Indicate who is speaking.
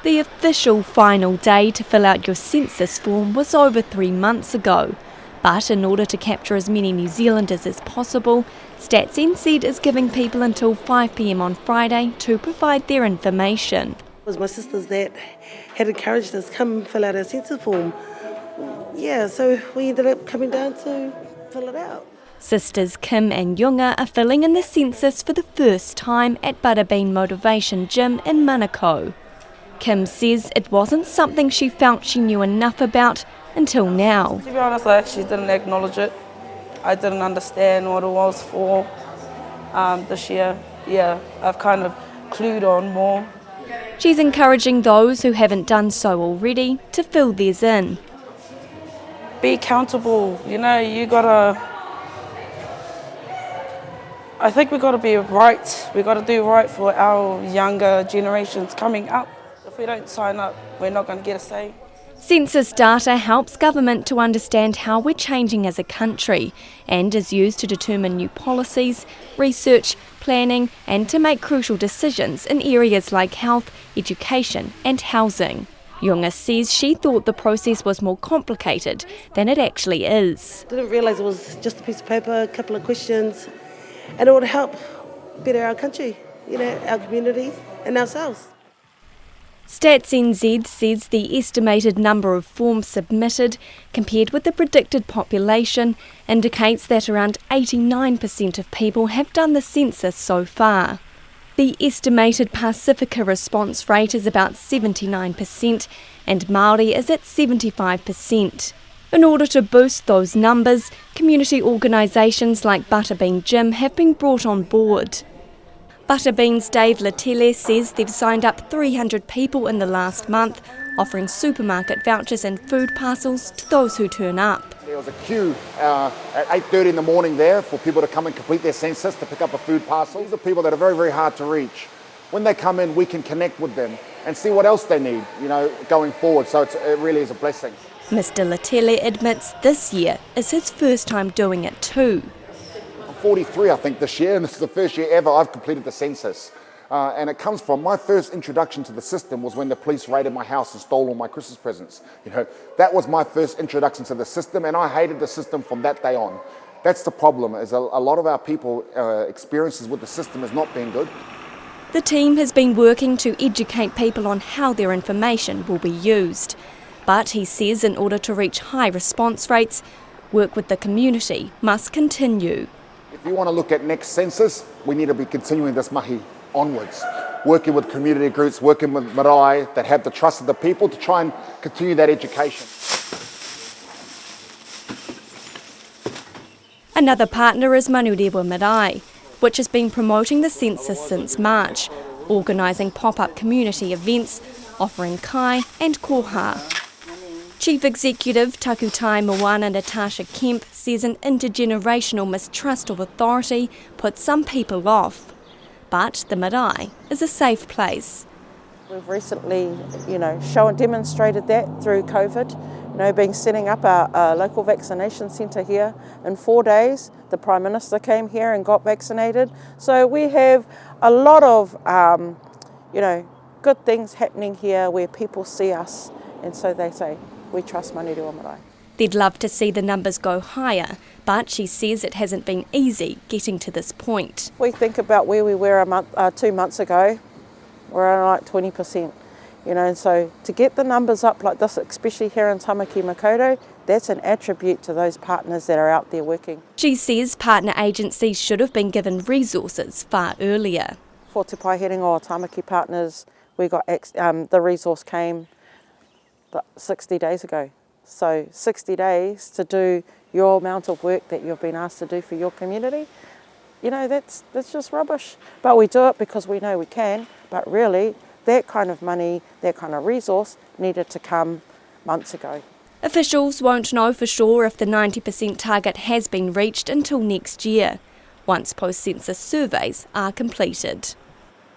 Speaker 1: The official final day to fill out your census form was over 3 months ago. But in order to capture as many New Zealanders as possible, Stats NZ is giving people until 5 p.m. on Friday to provide their information.
Speaker 2: It was my sisters that had encouraged us come fill out our census form. Yeah, so we ended up coming down to fill it out.
Speaker 1: Sisters Kim and Yunga are filling in the census for the first time at Butterbean Motivation Gym in Manukau. Kim says it wasn't something she felt she knew enough about until now.
Speaker 3: To be honest, I actually didn't acknowledge it. I didn't understand what it was for this year. Yeah, I've kind of clued on more.
Speaker 1: She's encouraging those who haven't done so already to fill theirs in.
Speaker 3: Be accountable, I think we got to be right. We got to do right for our younger generations coming up. If we don't sign up, we're not going to get a say.
Speaker 1: Census data helps government to understand how we're changing as a country and is used to determine new policies, research, planning and to make crucial decisions in areas like health, education and housing. Yunga says she thought the process was more complicated than it actually is.
Speaker 2: Didn't realise it was just a piece of paper, a couple of questions, and it would help better our country, our community and ourselves.
Speaker 1: Stats NZ says the estimated number of forms submitted, compared with the predicted population, indicates that around 89% of people have done the census so far. The estimated Pacifica response rate is about 79% and Māori is at 75%. In order to boost those numbers, community organisations like Butterbean Gym have been brought on board. Butterbean's Dave Latele says they've signed up 300 people in the last month, offering supermarket vouchers and food parcels to those who turn up.
Speaker 4: There was a queue at 8:30 in the morning there for people to come and complete their census to pick up a food parcel. These are people that are very, very hard to reach. When they come in, we can connect with them and see what else they need, going forward. So it really is a blessing.
Speaker 1: Mr. Latele admits this year is his first time doing it too.
Speaker 4: I'm 43, I think, this year, and this is the first year ever I've completed the census. And it comes from my first introduction to the system was when the police raided my house and stole all my Christmas presents. That was my first introduction to the system, and I hated the system from that day on. That's the problem, is a lot of our people experiences with the system is not being good.
Speaker 1: The team has been working to educate people on how their information will be used. But he says in order to reach high response rates, work with the community must continue.
Speaker 4: If you want to look at next census, we need to be continuing this mahi onwards, working with community groups, working with marae that have the trust of the people to try and continue that education.
Speaker 1: Another partner is Manurewa Marae, which has been promoting the census since March, organising pop-up community events, offering kai and koha. Chief Executive Takutai Moana Natasha Kemp says an intergenerational mistrust of authority puts some people off. But the marae is a safe place.
Speaker 5: We've recently, demonstrated that through COVID, being setting up a local vaccination centre here in 4 days. The Prime Minister came here and got vaccinated. So we have a lot of, good things happening here where people see us and so they say, we trust Manurewa Marae.
Speaker 1: They'd love to see the numbers go higher, but she says it hasn't been easy getting to this point.
Speaker 5: We think about where we were 2 months ago, we're at like 20%, and so to get the numbers up like this, especially here in Tamaki Makaurau, that's an attribute to those partners that are out there working.
Speaker 1: She says partner agencies should have been given resources far earlier.
Speaker 5: For Te Pai Herenga Tamaki partners, we got the resource came 60 days ago. So 60 days to do your amount of work that you've been asked to do for your community, that's just rubbish. But we do it because we know we can, but really that kind of money, that kind of resource needed to come months ago.
Speaker 1: Officials won't know for sure if the 90% target has been reached until next year, once post-census surveys are completed.